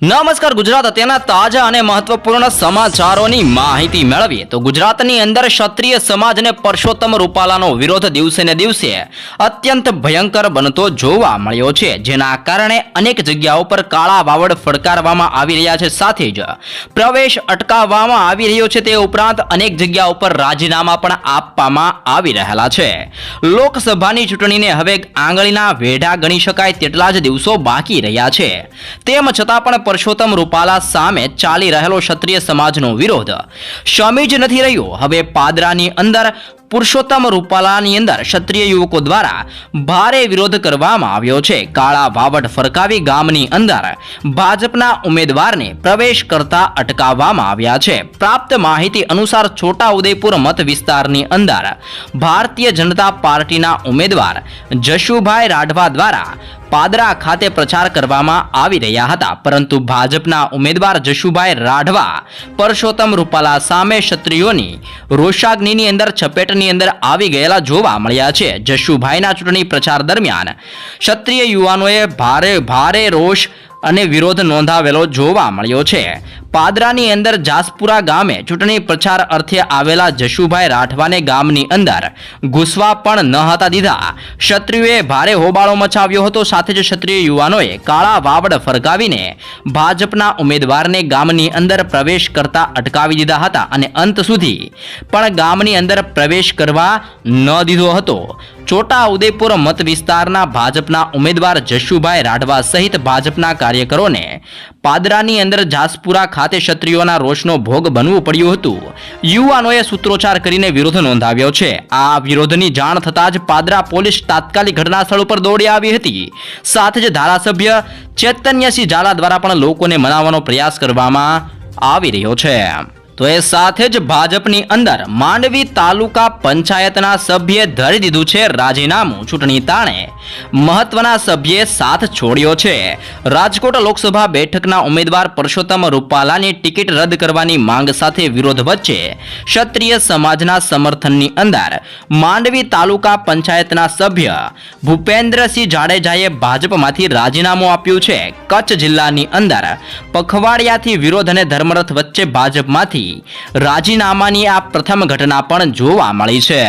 નમસ્કાર ગુજરાત અત્યારના તાજા અને મહત્વપૂર્ણ સમાચારોની માહિતી મેળવીએ તો ગુજરાતની અંદર ક્ષત્રિય સમાજ અને પરસોત્તમ રૂપાલાનો વિરોધ દિવસે ને દિવસે અત્યંત ભયંકર બનતો જોવા મળ્યો છે, જેના કારણે અનેક જગ્યાઓ પર કાળા વાવડ ફડકારવામાં આવી રહ્યા છે, સાથે જ પ્રવેશ અટકાવવામાં આવી રહ્યો છે. તે ઉપરાંત અનેક જગ્યાઓ પર રાજીનામા પણ આપવામાં આવી રહેલા છે. લોકસભાની ચૂંટણીને હવે આંગળીના વેઢા ગણી શકાય તેટલા જ દિવસો બાકી રહ્યા છે. તેમ છતાં પણ પરસોત્તમ રૂપાલા સામે ચાલી રહેલો ક્ષત્રિય સમાજનો વિરોધ શમી જ નથી રહ્યો. હવે પાદરાની અંદર પુરુષોત્તમ રૂપાલાની અંદર ક્ષત્રિય યુવકો દ્વારા ભારે વિરોધ કરવામાં આવ્યો છે. કાળા વાવડ ફરકાવી ગામની અંદર ભાજપના ઉમેદવારને પ્રવેશ કરતા અટકાવવામાં આવ્યા છે. પ્રાપ્ત માહિતી અનુસાર છોટા ઉદેપુર મત વિસ્તારની અંદર ભારતીય જનતા પાર્ટીના ઉમેદવાર જશુભાઈ રાઠવા દ્વારા પાદરા ખાતે પ્રચાર કરવામાં આવી રહ્યા હતા, પરંતુ ભાજપના ઉમેદવાર જશુભાઈ રાઠવા પરસોત્તમ રૂપાલા સામે ક્ષત્રિયોની રોષાગ્નિની અંદર ચપેટની અંદર આવી ગયેલા જોવા મળ્યા છે. જશુભાઈના ચૂંટણી પ્રચાર દરમિયાન ક્ષત્રિય યુવાનોએ ભારે રોષ અને વિરોધ નોંધાવેલો જોવા મળ્યો છે. પાદરાની અંદર જાસપુરા ગામે ચૂંટણી પ્રચાર અર્થે આવેલા જશુભાઈ રાઠવાને ગામની અંદર ઘૂસવા પણ ન હતા દીધા. ક્ષત્રિયોએ ભારે હોબાળો મચાવ્યો હતો. સાથે જ ક્ષત્રિય યુવાનોએ કાળા વાવડ ફરકાવીને ભાજપના ઉમેદવારને ગામની અંદર પ્રવેશ કરતા અટકાવી દીધા હતા અને અંત સુધી પણ ગામની અંદર પ્રવેશ કરવા ન દીધો હતો. છોટા ઉદેપુર મત વિસ્તારના ભાજપના ઉમેદવાર જશુભાઈ રાઠવા સહિત ભાજપના કાર્યકરોને પાદરાની અંદર જાસપુરા ખાતે ક્ષત્રિયોના રોષનો ભોગ બનવું પડ્યું હતું. યુવાનોએ સૂત્રોચ્ચાર કરીને વિરોધ નોંધાવ્યો છે. આ વિરોધની જાણ થતાં જ પાદરા પોલીસ તાત્કાલિક ઘટના સ્થળ ઉપર દોડી આવી હતી. સાથે જ ધારાસભ્ય ચૈતન્યસિંહ ઝાલા દ્વારા પણ લોકોને મનાવવાનો પ્રયાસ કરવામાં આવી રહ્યો છે. તો એ સાથે જ ભાજપની અંદર માંડવી તાલુકા પંચાયતના સભ્યે ધરી દીધું છે રાજીનામું. ચૂંટણી તાણે મહત્વના સભ્યે સાથ છોડ્યો છે. રાજકોટ લોકસભા બેઠકના ઉમેદવાર પરસોત્તમ રૂપાલાની ટિકિટ રદ કરવાની માંગ સાથે વિરોધ વચ્ચે ક્ષત્રિય સમાજના સમર્થનની અંદર માંડવી તાલુકા પંચાયતના સભ્ય ભૂપેન્દ્રસિંહ જાડેજાએ ભાજપમાંથી રાજીનામું આપ્યું છે. કચ્છ જિલ્લાની અંદર પખવાડિયાથી વિરોધ અને ધર્મરથ વચ્ચે ભાજપમાંથી રાજીનામાની આ પ્રથમ ઘટના પણ જોવા મળી છે.